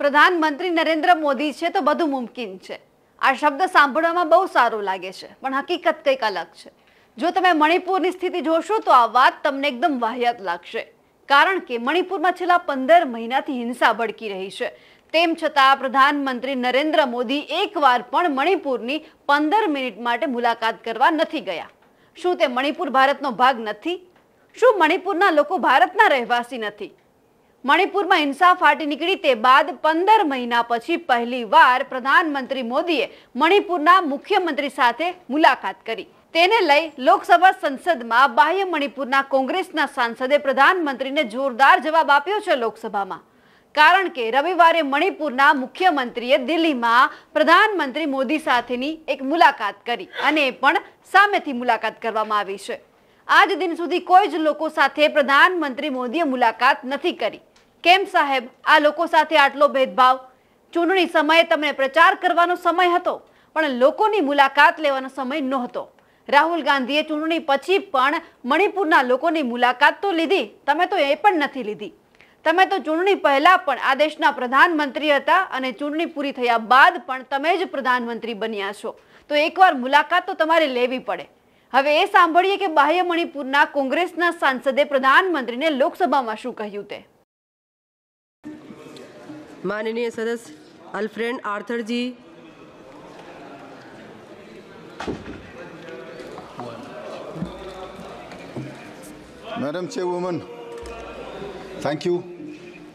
પ્રધાનમંત્રી નરેન્દ્ર મોદી છે તો બધું મુમકિન છે। આ શબ્દ સાંભળવામાં બહુ સારું લાગે છે, પણ હકીકત કંઈક અલગ છે। જો તમે મણિપુરની સ્થિતિ જોશો તો આ વાત તમને એકદમ વાહિયાત લાગશે, કારણ કે મણિપુરમાં છેલ્લા 15 મહિનાથી હિંસા ભડકી રહી છે। તેમ છતાં પ્રધાનમંત્રી નરેન્દ્ર મોદી એકવાર પણ મણિપુરની 15 મિનિટ માટે મુલાકાત કરવા નથી ગયા। શું તે મણિપુર ભારતનો ભાગ નથી? શું મણિપુરના લોકો ભારતના રહેવાસી નથી? મણિપુરમાં હિંસા ફાટી નીકળી તે બાદ 15 મહિના પછી પહેલીવાર પ્રધાનમંત્રી મોદીએ મણિપુરના મુખ્યમંત્રી સાથે મુલાકાત કરી। તેને લઈ લોકસભા સંસદમાં બાહ્ય મણિપુરના કોંગ્રેસના સાંસદે પ્રધાનમંત્રીને જોરદાર જવાબ આપ્યો છે લોકસભામાં, કારણ કે રવિવારે મણિપુરના મુખ્યમંત્રીએ દિલ્હીમાં પ્રધાનમંત્રી મોદી સાથેની એક મુલાકાત કરી અને પણ સામેથી મુલાકાત કરવામાં આવી છે। આજ દિન સુધી કોઈ જ લોકો સાથે પ્રધાનમંત્રી મોદીએ મુલાકાત નથી કરી। કેમ સાહેબ, આ લોકો સાથે આટલો ભેદભાવ? ચૂંટણી સમયે તમને પ્રચાર કરવાનો સમય હતો, પણ લોકોની મુલાકાત લેવાનો સમય નહોતો। રાહુલ ગાંધીએ ચૂંટણી પછી પણ મણિપુરના લોકોની મુલાકાત તો લીધી, તમે તો એ પણ નથી લીધી। તમે તો ચૂંટણી પહેલા પણ આ દેશના પ્રધાનમંત્રી હતા અને ચૂંટણી પૂરી થયા બાદ પણ તમે જ પ્રધાનમંત્રી બન્યા છો, તો એકવાર મુલાકાત તો તમારે લેવી પડે। હવે એ સાંભળીએ કે બાહ્ય મણિપુરના કોંગ્રેસના સાંસદે પ્રધાનમંત્રીને લોકસભામાં શું કહ્યું તે। माननीय सदस्य Alfred Arthur ji, Madam Chairwoman, thank you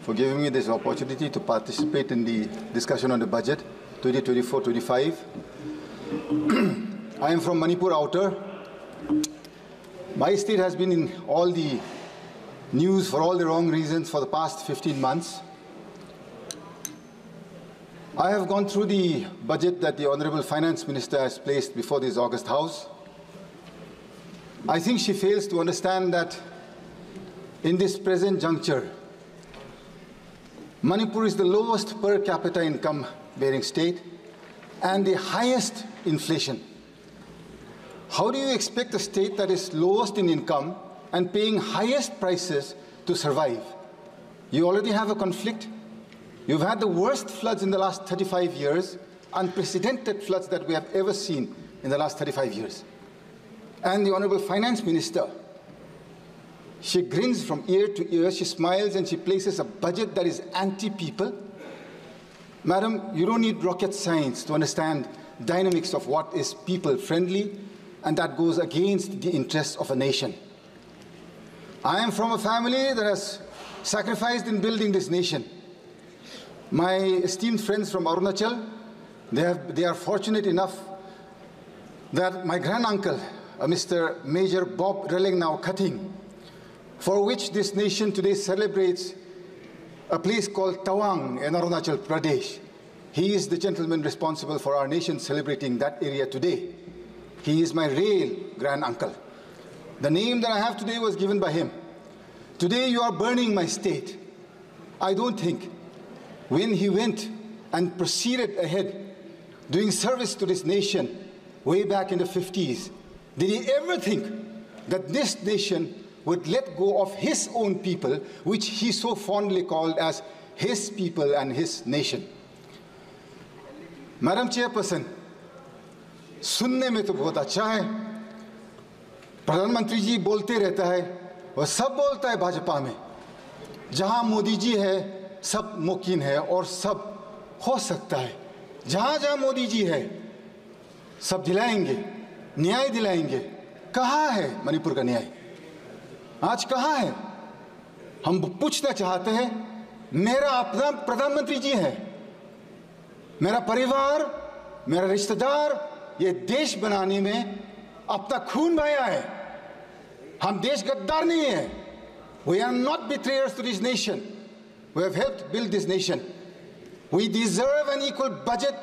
for giving me this opportunity to participate in the discussion on the budget 2024-25. I am from Manipur Outer. My state has been in all the news for all the wrong reasons for the past 15 months. I have gone through the budget that the Honorable Finance Minister has placed before this August House. I think she fails to understand that in this present juncture, Manipur is the lowest per capita income bearing state and the highest inflation. How do you expect a state that is lowest in income and paying highest prices to survive? You already have a conflict. You've had the worst floods in the last 35 years, unprecedented floods that we have ever seen in the last 35 years. And the Honorable Finance Minister, she grins from ear to ear, she smiles and she places a budget that is anti-people. Madam, you don't need rocket science to understand dynamics of what is people-friendly, and that goes against the interests of a nation. I am from a family that has sacrificed in building this nation. My esteemed friends from Arunachal, they are fortunate enough that my granduncle, Mr. Major Bob Relengnau Kating, for which this nation today celebrates a place called Tawang in Arunachal Pradesh. He is the gentleman responsible for our nation celebrating that area today. He is my real granduncle. The name that I have today was given by him. Today you are burning my state. I don't think when he went and proceeded ahead doing service to this nation way back in the 50s, did he ever think that this nation would let go of his own people, which he so fondly called as his people and his nation? Madam Chairperson, सुनने में तो बहुत अच्छा है, प्रधानमंत्री जी बोलते रहता है, वह सब बोलता है भाजपा में, जहां मोदी जी है सब मुमकिन है और सब हो सकता है। जहां जहां मोदी जी है सब दिलाएंगे, न्याय दिलाएंगे। कहाँ है मणिपुर का न्याय? आज कहाँ है? हम पूछना चाहते हैं। मेरा अपना प्रधानमंत्री जी है, मेरा परिवार, मेरा रिश्तेदार ये देश बनाने में अपना खून बहाया है। हम देश गद्दार नहीं है। We are not betrayers to this nation. We have helped build this nation. We deserve an equal budget.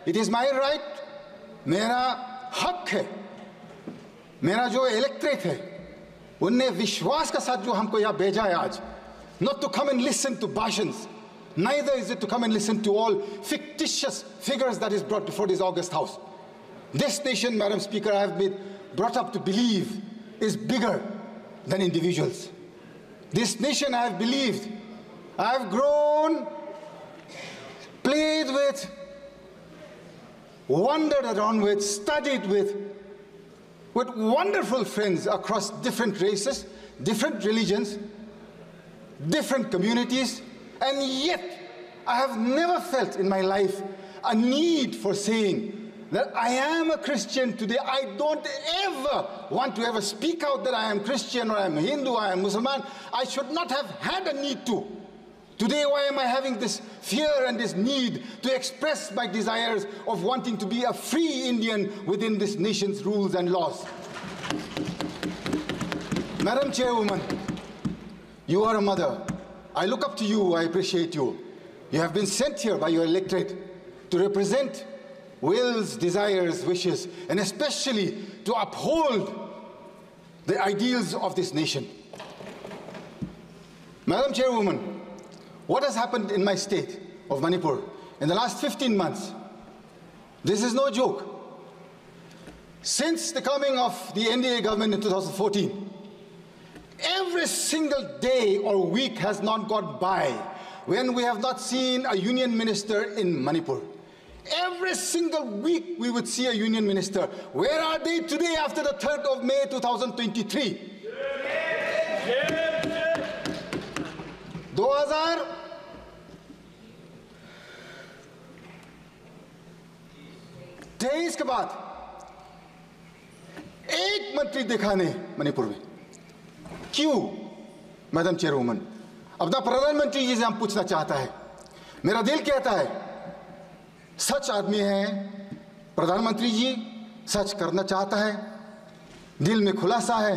It is my right. मेरा हक है। मेरा जो इलेक्ट्रेट है, उनने विश्वास का साथ जो हमको यहाँ भेजा है आज, not to come and listen to bhashans, neither is it to come and listen to all fictitious figures that is brought before this August House. This nation, Madam Speaker, I have been brought up to believe is bigger than individuals. This nation I have believed, I have grown with, wandered around with, studied with wonderful friends across different races, different religions, different communities, and yet I have never felt in my life a need for saying that I am a Christian today. I don't ever want to ever speak out that I am Christian or I am Hindu, I am Muslim. I should not have had a need to. Today, why am I having this fear and this need to express my desires of wanting to be a free Indian within this nation's rules and laws? Madam Chairwoman, you are a mother. I look up to you, I appreciate you. You have been sent here by your electorate to represent wills, desires, wishes, and especially to uphold the ideals of this nation. Madam Chairwoman, what has happened in my state of Manipur in the last 15 months? This is no joke. Since the coming of the NDA government in 2014, every single day or week has not gone by when we have not seen a union minister in Manipur. Every single week we would see a union minister. Where are they today after the 3rd of May 2023? 2023 के बाद एक मंत्री देखा नहीं मणिपुर में। क्यों, madam चेयरवुमन? अपना प्रधानमंत्री जी से हम पूछना चाहता है। मेरा दिल कहता है सच आदमी है प्रधानमंत्री जी, सच करना चाहता है, दिल में खुलासा है,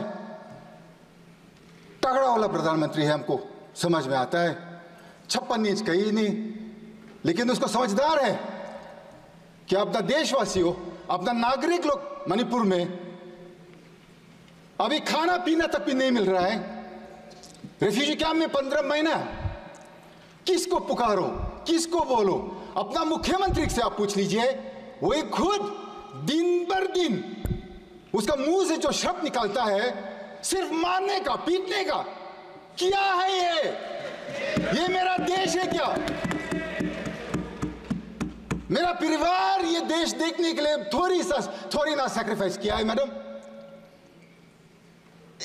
तगड़ा वाला प्रधानमंत्री है, हमको समझ में आता है। 56 इंच कहीं नहीं, लेकिन उसको समझदार है कि अपना देशवासियों, अपना नागरिक लोग मणिपुर में अभी खाना पीना तक भी नहीं मिल रहा है। रेफ्यूजी कैंप में 15 महीना, किसको पुकारो, किसको बोलो? अपना मुख्यमंत्री से आप पूछ लीजिए, वो खुद दिन भर दिन उसका मुंह से जो शब्द निकलता है सिर्फ मारने का, पीटने का। क्या है ये मेरा देश है क्या? मेरा परिवार ये देश देखने के लिए थोड़ी ना सैक्रिफाइस किया है मैडम।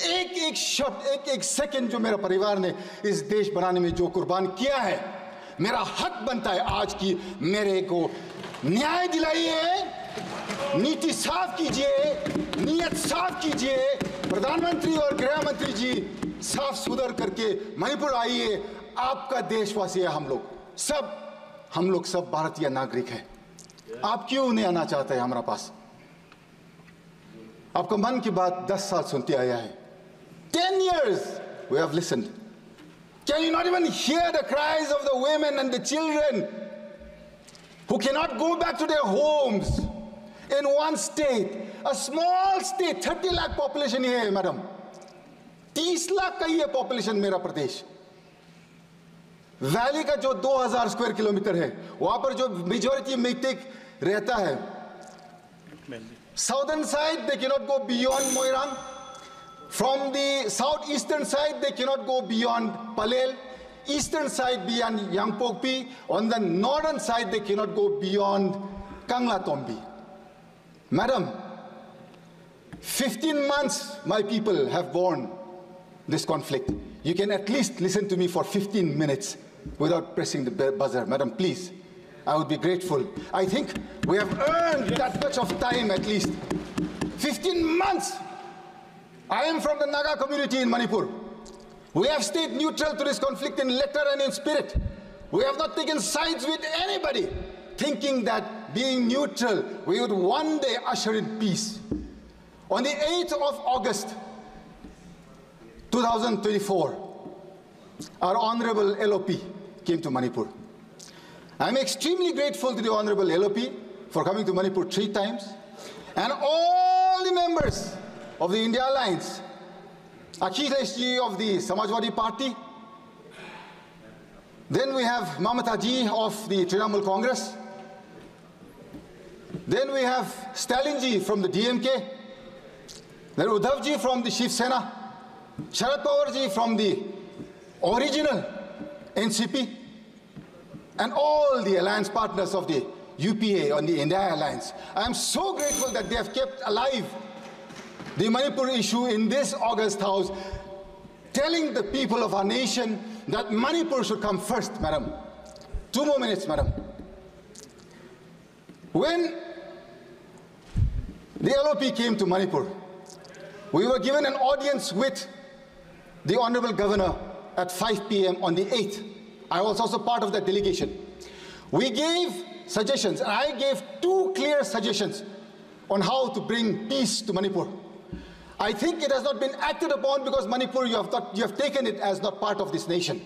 एक एक शब्द, एक एक सेकंड जो मेरा परिवार ने इस देश बनाने में जो कुर्बान किया है, मेरा हक बनता है आज की मेरे को न्याय दिलाइए, नीति साफ कीजिए, नीयत साफ कीजिए। प्रधानमंत्री और गृह मंत्री जी साफ सुधर करके मणिपुर आइए। आपका देशवासी है हम लोग सब भारतीय नागरिक हैं। आप क्यों नहीं आना चाहते हैं हमारा पास? आपका मन की बात 10 साल सुनते आया है। 10 years we have listened. Can you not even hear the cries of the women and the children who cannot go back to their homes in one state, a small state, 30 lakh population here, madam. 30 lakh का ये population मेरा प्रदेश। Valley का जो 2000 square kilometre है, वहां पर जो majority matic रहता है, southern side they cannot go beyond Moirang. From the southeastern side they cannot go beyond Palel. Eastern side beyond Yangpokpi. On the northern side they cannot go beyond Kangla Tombi. Madam, 15 months my people have borne this conflict. You can at least listen to me for 15 minutes without pressing the buzzer. Madam, please. I would be grateful. I think we have earned that much of time at least. 15 months. I am from the Naga community in Manipur. We have stayed neutral to this conflict in letter and in spirit. We have not taken sides with anybody, thinking that being neutral, we would one day usher in peace. On the 8th of August, 2024, our Honorable LOP came to Manipur. I'm extremely grateful to the Honorable LOP for coming to Manipur 3 times, and all the members of the India Alliance, Akhilesh ji of the Samajwadi Party, then we have Mamata ji of the Trinamool Congress, then we have Stalin ji from the DMK, then Uddhav ji from the Shiv Sena, Sharad Pawar ji from the original NCP, and all the alliance partners of the UPA on the India alliance. I am so grateful that they have kept alive the Manipur issue in this August House, telling the people of our nation that Manipur should come first, madam. 2 more minutes, madam. When the LOP came to Manipur, we were given an audience with the Honorable Governor at 5 p.m. on the 8th. I was also part of that delegation. We gave suggestions, and I gave 2 clear suggestions on how to bring peace to Manipur. I think it has not been acted upon because Manipur, you have taken it as not part of this nation.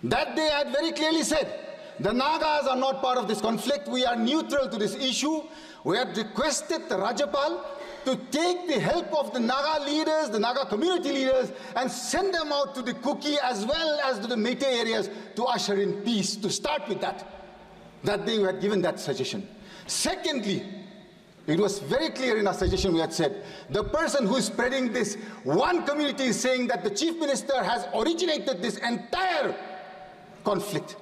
That day I had very clearly said, the Nagas are not part of this conflict. We are neutral to this issue. We had requested the Rajapal to take the help of the Naga leaders, the Naga community leaders, and send them out to the Kuki as well as to the Meitei areas to usher in peace, to start with that. That day we had given that suggestion. Secondly, it was very clear in our suggestion we had said, the person who is spreading this, one community is saying that the Chief Minister has originated this entire conflict.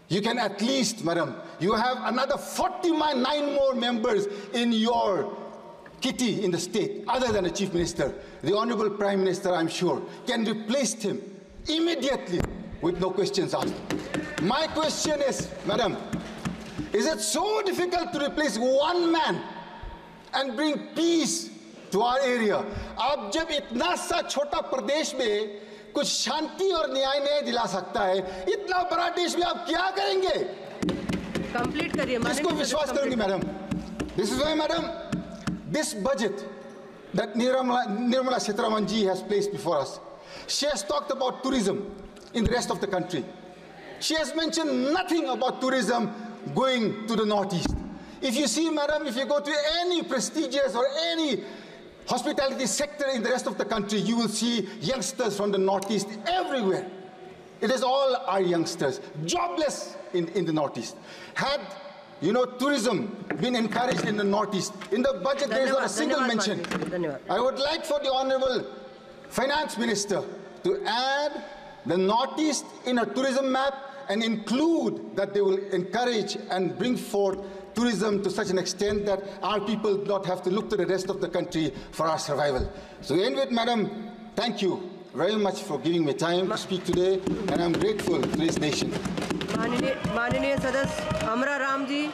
You can at least, madam, you have another 49 more members in your kitty in the state, other than the Chief Minister. The Honorable Prime Minister, I'm sure, can replace him immediately with no questions asked. My question is, madam, is it so difficult to replace one man and bring peace to our area? आप जब इतना सा छोटा प्रदेश में कुछ शांति और न्याय नहीं दिला सकता है, इतना बड़ा देश में आप क्या करेंगे? कंप्लीट करिए। किसको विश्वास करेंगे, madam? This is why, madam, this budget that Nirmala Sitharaman ji has placed before us, she has talked about tourism in the rest of the country. She has mentioned nothing about tourism going to the northeast. If you see, madam, if you go to any prestigious or any hospitality sector in the rest of the country, you will see youngsters from the northeast everywhere. It is all our youngsters, jobless in the northeast. Had, tourism been encouraged in the northeast, in the budget there is not a single mention. I would like for the Honorable Finance Minister to add the northeast in a tourism map and include that they will encourage and bring forth tourism to such an extent that our people do not have to look to the rest of the country for our survival. So to end with, madam, thank you very much for giving me time to speak today, and I'm grateful to this nation. माननीय सदस्य अमरा राम जी।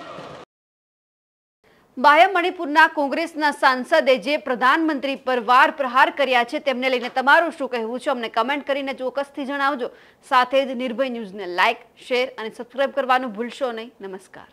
બાહ્ય મણિપુરના કોંગ્રેસના સાંસદે જે પ્રધાનમંત્રી પર વાર પ્રહાર કર્યા છે તેમને લઈને તમારું શું કહેવું છે અમને કમેન્ટ કરીને ચોક્કસથી જણાવજો. સાથે જ નિર્ભય ન્યૂઝને લાઇક, શેર અને સબસ્ક્રાઇબ કરવાનું ભૂલશો નહીં. નમસ્કાર.